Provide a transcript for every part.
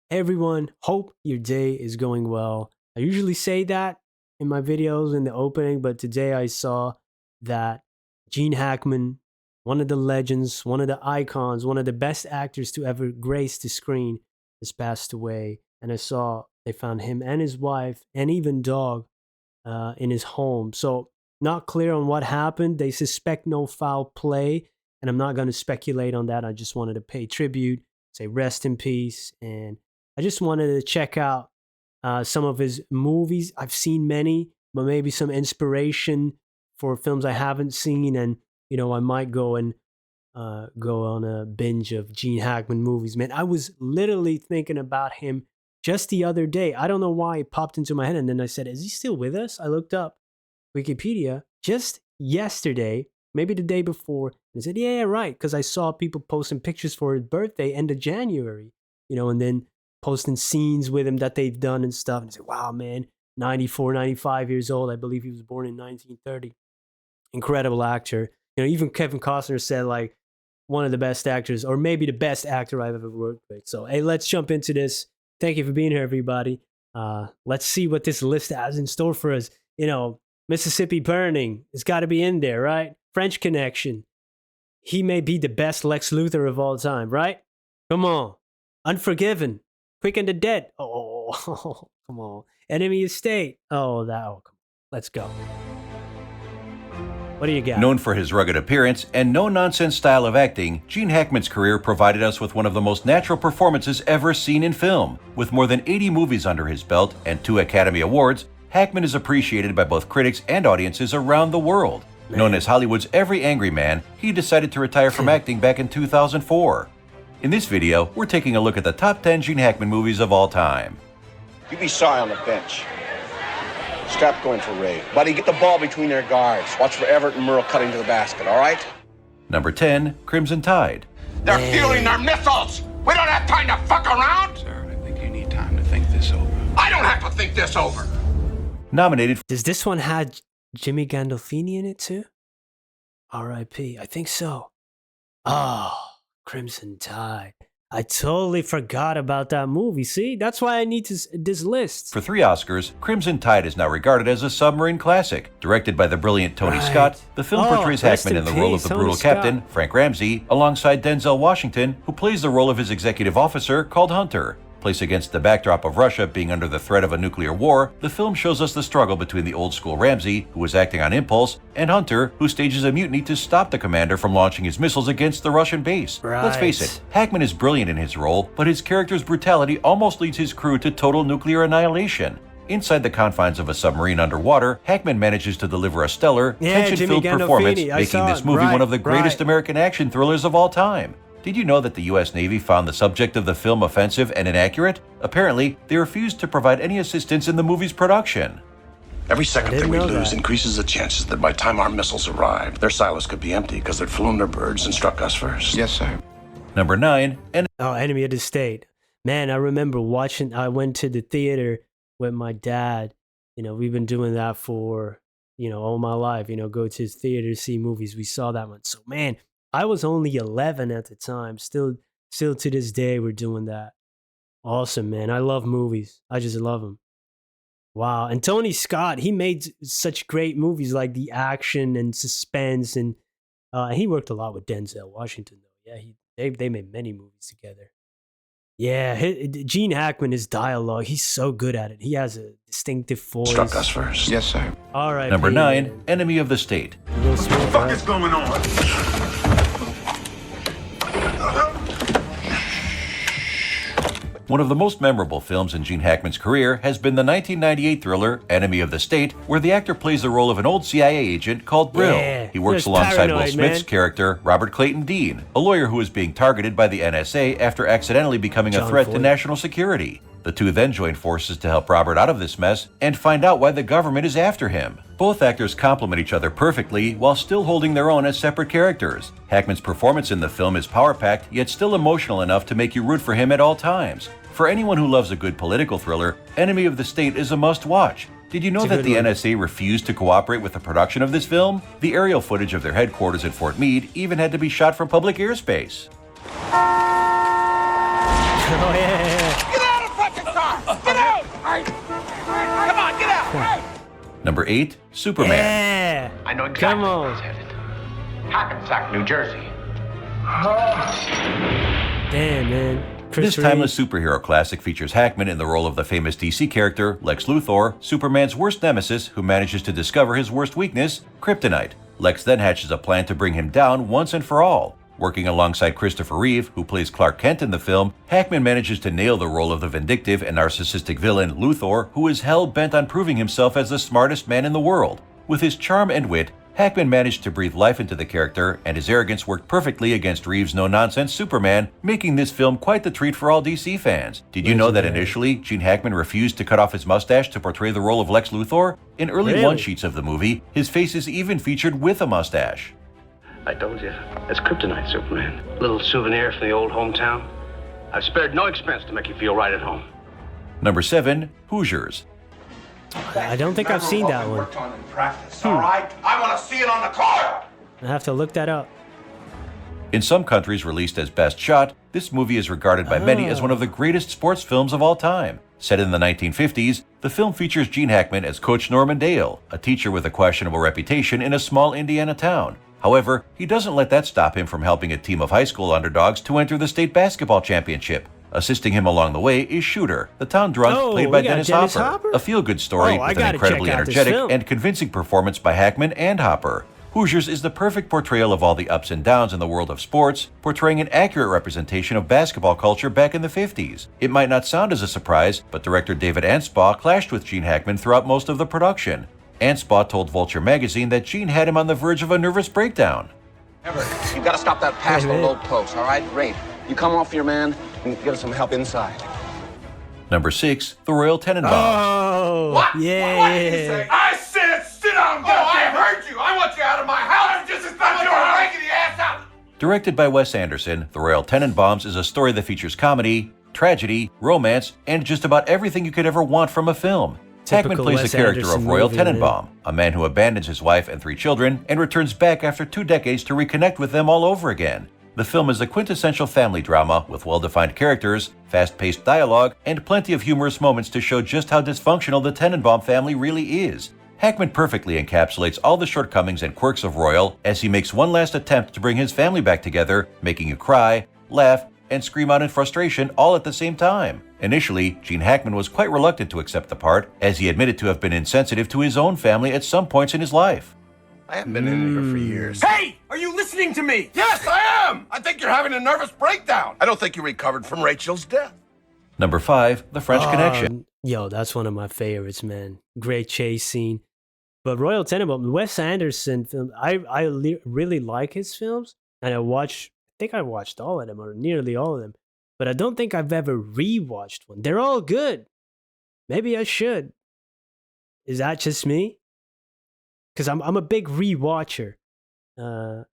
Everyone, hope your day is going well. I usually say that in my videos in the opening, but today I saw that Gene Hackman, one of the legends, one of the icons, one of the best actors to ever grace the screen, has passed away. And I saw they found him and his wife and even dog in his home. So, not clear on what happened. They suspect no foul play, and I'm not going to speculate on that. I just wanted to pay tribute, say rest in peace, and I just wanted to check out some of his movies. I've seen many, but maybe some inspiration for films I haven't seen, and I might go on a binge of Gene Hackman movies. Man, I was literally thinking about him just the other day. I don't know why it popped into my head, and then I said, "Is he still with us?" I looked up Wikipedia just yesterday, maybe the day before, and I said, "Yeah, right," because I saw people posting pictures for his birthday, end of January, and then posting scenes with him that they've done and stuff. And I said, "Wow, man, 94, 95 years old. I believe he was born in 1930. Incredible actor." Even Kevin Costner said like one of the best actors, or maybe the best actor I've ever worked with. So, hey, let's jump into this. Thank you for being here, everybody. Let's see what this list has in store for us. Mississippi Burning, it's got to be in there, right? French Connection. He may be the best Lex Luthor of all time, right? Come on. Unforgiven. Quick and the Dead. Oh, come on. Enemy of State. Oh, come on. Let's go. What do you got? Known for his rugged appearance and no-nonsense style of acting, Gene Hackman's career provided us with one of the most natural performances ever seen in film. With more than 80 movies under his belt and 2 Academy Awards, Hackman is appreciated by both critics and audiences around the world. Man. Known as Hollywood's every angry man, he decided to retire from acting back in 2004. In this video, we're taking a look at the top 10 Gene Hackman movies of all time. You be sorry on the bench. Strap going for Ray. Buddy, get the ball between their guards. Watch for Everett and Merle cutting to the basket, all right? Number 10, Crimson Tide. They're fueling their missiles! We don't have time to fuck around! Sir, I think you need time to think this over. I don't have to think this over! Nominated. Does this one have Jimmy Gandolfini in it too? R.I.P. I think so. Oh, Crimson Tide. I totally forgot about that movie. See, that's why I need this list. For 3 Oscars, Crimson Tide is now regarded as a submarine classic. Directed by the brilliant Tony Scott, the film portrays Hackman in the role of the brutal captain, Frank Ramsey, alongside Denzel Washington, who plays the role of his executive officer called Hunter. Placed against the backdrop of Russia being under the threat of a nuclear war, the film shows us the struggle between the old-school Ramsey, who is acting on impulse, and Hunter, who stages a mutiny to stop the commander from launching his missiles against the Russian base. Right. Let's face it, Hackman is brilliant in his role, but his character's brutality almost leads his crew to total nuclear annihilation. Inside the confines of a submarine underwater, Hackman manages to deliver a stellar, tension-filled performance, making this movie one of the greatest American action thrillers of all time. Did you know that the U.S. Navy found the subject of the film offensive and inaccurate? Apparently, they refused to provide any assistance in the movie's production. Every second that we lose increases the chances that by the time our missiles arrive, their silos could be empty because they'd flown their birds and struck us first. Yes, sir. Number 9, Enemy of the State. Man, I remember watching, I went to the theater with my dad. We've been doing that for, all my life, go to his theater, see movies. We saw that one. So, man, I was only 11 at the time. Still to this day, we're doing that. Awesome, man. I love movies. I just love them. Wow. And Tony Scott, he made such great movies like the action and suspense. And he worked a lot with Denzel Washington, though. Yeah, they made many movies together. Yeah, Gene Hackman, his dialogue, he's so good at it. He has a distinctive voice. Struck us first. Yes, sir. All right. Number 9, Enemy of the State. What the fuck is going on? One of the most memorable films in Gene Hackman's career has been the 1998 thriller Enemy of the State, where the actor plays the role of an old CIA agent called Brill. Yeah, he works alongside Will Smith's character, Robert Clayton Dean, a lawyer who is being targeted by the NSA after accidentally becoming a threat to national security. The two then join forces to help Robert out of this mess and find out why the government is after him. Both actors complement each other perfectly while still holding their own as separate characters. Hackman's performance in the film is power-packed, yet still emotional enough to make you root for him at all times. For anyone who loves a good political thriller, Enemy of the State is a must-watch. Did you know that the NSA refused to cooperate with the production of this film? The aerial footage of their headquarters at Fort Meade even had to be shot from public airspace. Oh, yeah. Get out Number 8, Superman. Yeah. I know exactly Come where on. he's headed. Hackensack, New Jersey. Damn, man. This timeless superhero classic features Hackman in the role of the famous DC character Lex Luthor, Superman's worst nemesis who manages to discover his worst weakness, kryptonite. Lex then hatches a plan to bring him down once and for all. Working alongside Christopher Reeve, who plays Clark Kent in the film, Hackman manages to nail the role of the vindictive and narcissistic villain Luthor, who is hell-bent on proving himself as the smartest man in the world. With his charm and wit, Hackman managed to breathe life into the character, and his arrogance worked perfectly against Reeves' no-nonsense Superman, making this film quite the treat for all DC fans. Did you know that initially, Gene Hackman refused to cut off his mustache to portray the role of Lex Luthor? In early one-sheets of the movie, his face is even featured with a mustache. I told you, it's kryptonite, Superman. Little souvenir from the old hometown. I've spared no expense to make you feel right at home. Number 7, Hoosiers. I don't think I've seen that one. On in practice, all right? I want to see it on the court. I have to look that up. In some countries released as Best Shot, this movie is regarded by many as one of the greatest sports films of all time. Set in the 1950s, the film features Gene Hackman as Coach Norman Dale, a teacher with a questionable reputation in a small Indiana town. However, he doesn't let that stop him from helping a team of high school underdogs to enter the state basketball championship. Assisting him along the way is Shooter, the town drunk played by Dennis Hopper. A feel-good story with an incredibly energetic and convincing performance by Hackman and Hopper. Hoosiers is the perfect portrayal of all the ups and downs in the world of sports, portraying an accurate representation of basketball culture back in the 50s. It might not sound as a surprise, but director David Anspaugh clashed with Gene Hackman throughout most of the production. Anspaugh told Vulture magazine that Gene had him on the verge of a nervous breakdown. Everett, you got to stop that pass to the low post, all right? Great. You come off your man and get us some help inside. Number 6, the Royal Tenenbaums. Oh, What? yeah. What did you say? I said sit down, goddamn. I heard you. I want you out of my house. I'm just as bad as your raggedy ass out. Directed by Wes Anderson, The Royal Tenenbaums is a story that features comedy, tragedy, romance, and just about everything you could ever want from a film. Hackman plays the character of Royal Tenenbaum, a man who abandons his wife and 3 children and returns back after 2 decades to reconnect with them all over again. The film is a quintessential family drama with well-defined characters, fast-paced dialogue, and plenty of humorous moments to show just how dysfunctional the Tenenbaum family really is. Hackman perfectly encapsulates all the shortcomings and quirks of Royal as he makes one last attempt to bring his family back together, making you cry, laugh, and scream out in frustration all at the same time. Initially, Gene Hackman was quite reluctant to accept the part, as he admitted to have been insensitive to his own family at some points in his life. I haven't been in here for years. Hey, are you listening to me? Yes, I am! I think you're having a nervous breakdown. I don't think you recovered from Rachel's death. Number 5, The French Connection. Yo, that's one of my favorites, man. Great chase scene. But Royal Tenenbaum, Wes Anderson film, I really like his films, and I think I watched all of them, or nearly all of them, but I don't think I've ever rewatched one. They're all good. Maybe I should. Is that just me? Because I'm a big rewatcher. But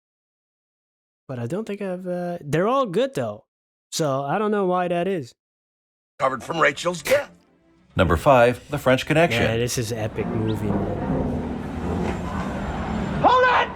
I don't think they're all good, though. So I don't know why that is. Covered from Rachel's death. Number 5, The French Connection. Yeah, this is an epic movie, man. Hold it!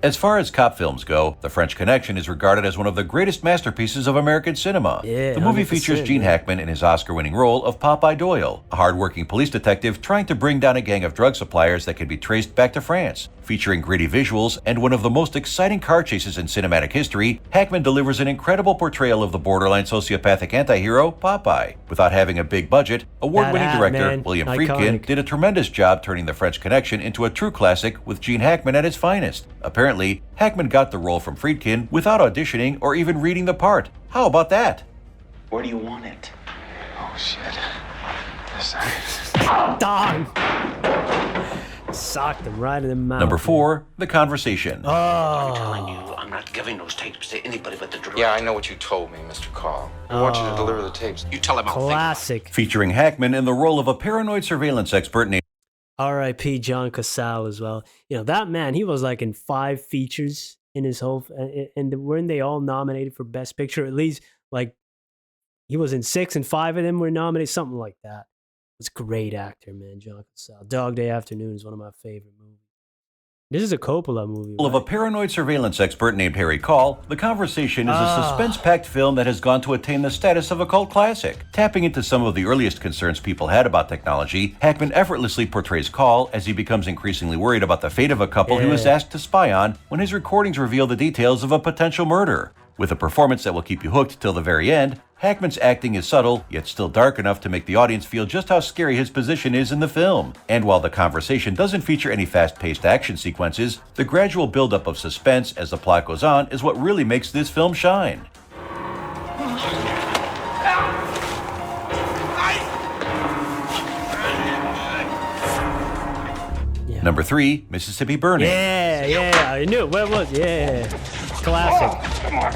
As far as cop films go, The French Connection is regarded as one of the greatest masterpieces of American cinema. Yeah, the movie 100%, features Gene Hackman in his Oscar-winning role of Popeye Doyle, a hard-working police detective trying to bring down a gang of drug suppliers that can be traced back to France. Featuring gritty visuals and one of the most exciting car chases in cinematic history, Hackman delivers an incredible portrayal of the borderline sociopathic anti-hero, Popeye. Without having a big budget, award-winning director William Friedkin did a tremendous job turning The French Connection into a true classic with Gene Hackman at his finest. Apparently, Hackman got the role from Friedkin without auditioning or even reading the part. How about that? Where do you want it? Oh, shit. Dog! Socked him right in the mouth. Number 4, The Conversation. I'm telling you, I'm not giving those tapes to anybody but the director. Yeah, I know what you told me, Mr. Carl. I want you to deliver the tapes. You tell him I'll think. Classic. Featuring Hackman in the role of a paranoid surveillance expert named R.I.P. John Casale as well. You know, that man, he was like in 5 features in his whole, and weren't they all nominated for Best Picture? At least, like, he was in 6 and 5 of them were nominated, something like that. It's a great actor, man, John Casale. Dog Day Afternoon is one of my favorite movies. This is a Coppola movie, Of right? a paranoid surveillance expert named Harry Call, The Conversation is a suspense-packed film that has gone to attain the status of a cult classic. Tapping into some of the earliest concerns people had about technology, Hackman effortlessly portrays Call as he becomes increasingly worried about the fate of a couple he was asked to spy on when his recordings reveal the details of a potential murder. With a performance that will keep you hooked till the very end, Hackman's acting is subtle, yet still dark enough to make the audience feel just how scary his position is in the film. And while The Conversation doesn't feature any fast-paced action sequences, the gradual buildup of suspense as the plot goes on is what really makes this film shine. Number 3, Mississippi Burning. Yeah, I knew it. What was it? Yeah, classic. Come on.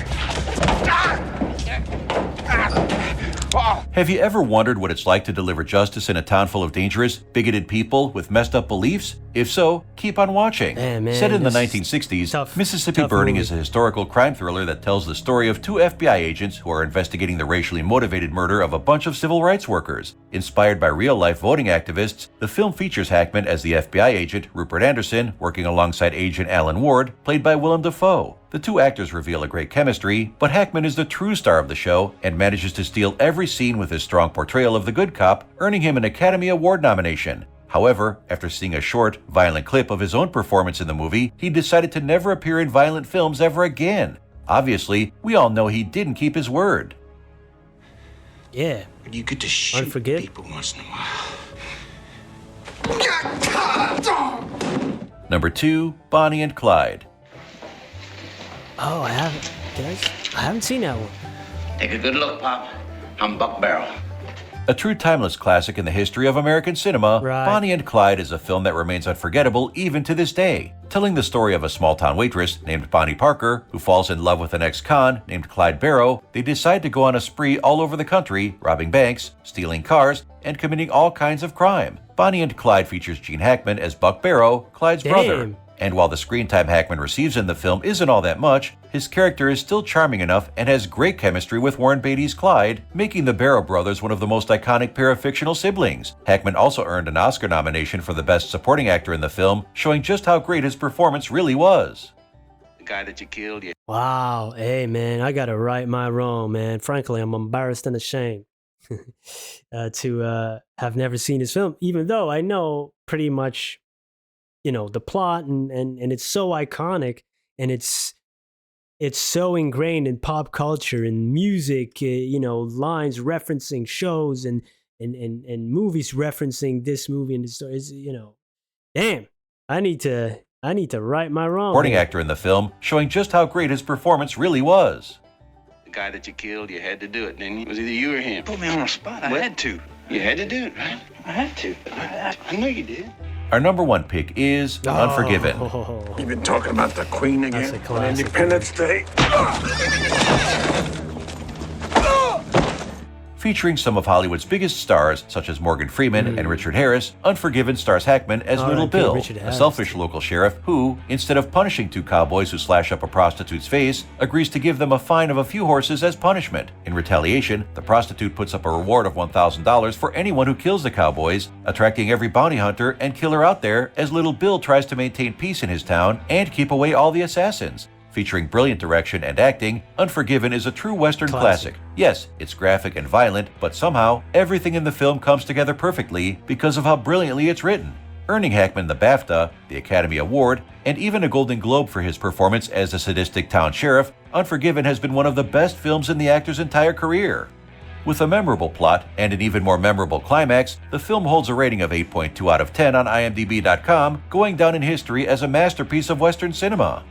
Have you ever wondered what it's like to deliver justice in a town full of dangerous, bigoted people with messed up beliefs? If so, keep on watching. Set in the 1960s, Mississippi Burning is a historical crime thriller that tells the story of 2 FBI agents who are investigating the racially motivated murder of a bunch of civil rights workers. Inspired by real-life voting activists, the film features Hackman as the FBI agent Rupert Anderson, working alongside Agent Alan Ward, played by Willem Dafoe. The 2 actors reveal a great chemistry, but Hackman is the true star of the show and manages to steal every scene with his strong portrayal of the good cop, earning him an Academy Award nomination. However, after seeing a short, violent clip of his own performance in the movie, he decided to never appear in violent films ever again. Obviously, we all know he didn't keep his word. Yeah. But you get to shoot people once in a while. Number 2, Bonnie and Clyde. Oh, I haven't. I haven't seen that one. Take a good look, Pop. I'm Buck Barrel. A true timeless classic in the history of American cinema, Bonnie and Clyde is a film that remains unforgettable even to this day. Telling the story of a small-town waitress named Bonnie Parker who falls in love with an ex-con named Clyde Barrow, they decide to go on a spree all over the country, robbing banks, stealing cars, and committing all kinds of crime. Bonnie and Clyde features Gene Hackman as Buck Barrow, Clyde's brother. And while the screen time Hackman receives in the film isn't all that much, his character is still charming enough and has great chemistry with Warren Beatty's Clyde, making the Barrow brothers one of the most iconic pair of fictional siblings. Hackman also earned an Oscar nomination for the Best Supporting Actor in the film, showing just how great his performance really was. The guy that you killed, yeah. Wow. Hey, man, I got to right my wrong, man. Frankly, I'm embarrassed and ashamed to have never seen this film, even though I know pretty much, you know, the plot and it's so iconic and it's so ingrained in pop culture and music, you know, lines referencing shows and movies referencing this movie and the story. You know, damn, I need to right my wrong. Supporting actor in the film, showing just how great his performance really was. The guy that you killed, you had to do it, didn't you? It was either you or him. Put me on the spot. I had to. You had to do it, right? I had to. I know you did. Our number 1 pick is Unforgiven. You've been talking about the Queen again? That's a classic. Independence Day? Featuring some of Hollywood's biggest stars, such as Morgan Freeman and Richard Harris, Unforgiven stars Hackman as Little Bill, a selfish local sheriff who, instead of punishing 2 cowboys who slash up a prostitute's face, agrees to give them a fine of a few horses as punishment. In retaliation, the prostitute puts up a reward of $1,000 for anyone who kills the cowboys, attracting every bounty hunter and killer out there as Little Bill tries to maintain peace in his town and keep away all the assassins. Featuring brilliant direction and acting, Unforgiven is a true Western classic. Yes, it's graphic and violent, but somehow, everything in the film comes together perfectly because of how brilliantly it's written. Earning Hackman the BAFTA, the Academy Award, and even a Golden Globe for his performance as the sadistic town sheriff, Unforgiven has been one of the best films in the actor's entire career. With a memorable plot and an even more memorable climax, the film holds a rating of 8.2 out of 10 on IMDb.com, going down in history as a masterpiece of Western cinema.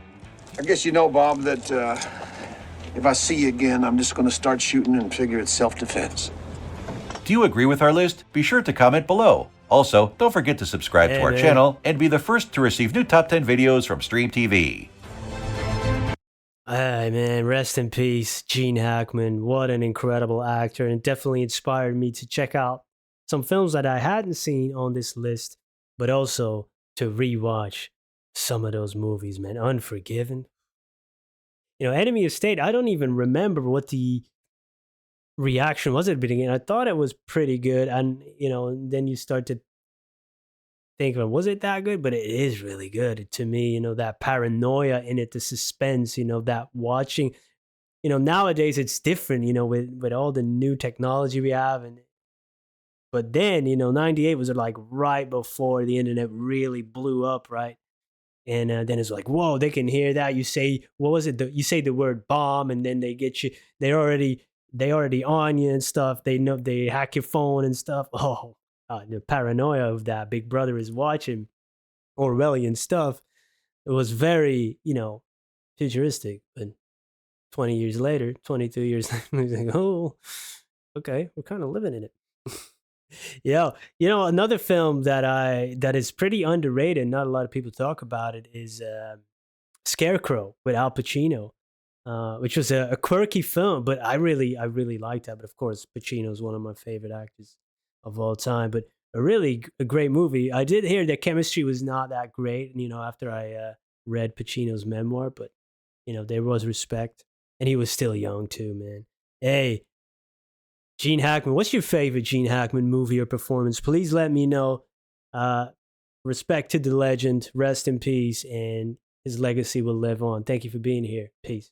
I guess you know, Bob, that if I see you again, I'm just going to start shooting and figure it's self-defense. Do you agree with our list? Be sure to comment below. Also, don't forget to subscribe to our channel and be the first to receive new Top 10 videos from Stream TV. Hey, man, rest in peace, Gene Hackman. What an incredible actor, and definitely inspired me to check out some films that I hadn't seen on this list, but also to rewatch some of those movies, man. Unforgiven. You know, Enemy of State, I don't even remember what the reaction was at the beginning. I thought it was pretty good. And, you know, and then you start to think, was it that good? But it is really good to me. That paranoia in it, the suspense. That watching. Nowadays it's different. With all the new technology we have, but then 98 was like right before the internet really blew up, right? And then it's like, whoa, they can hear that. You say, what was it? You say the word bomb, and then they get you. They already on you and stuff. They know they hack your phone and stuff. Oh, the paranoia of that. Big Brother is watching Orwellian stuff. It was very, futuristic. But 20 years later, 22 years later, it's like, oh, okay, we're kind of living in it. Yeah, another film that is pretty underrated. Not a lot of people talk about it. Is Scarecrow with Al Pacino, which was a quirky film, but I really liked that. But of course, Pacino is one of my favorite actors of all time. But a great movie. I did hear that chemistry was not that great. After I read Pacino's memoir, but there was respect, and he was still young too, man. Hey, Gene Hackman, what's your favorite Gene Hackman movie or performance? Please let me know. Uh, Respect to the legend. Rest in peace, and his legacy will live on. Thank you for being here. Peace.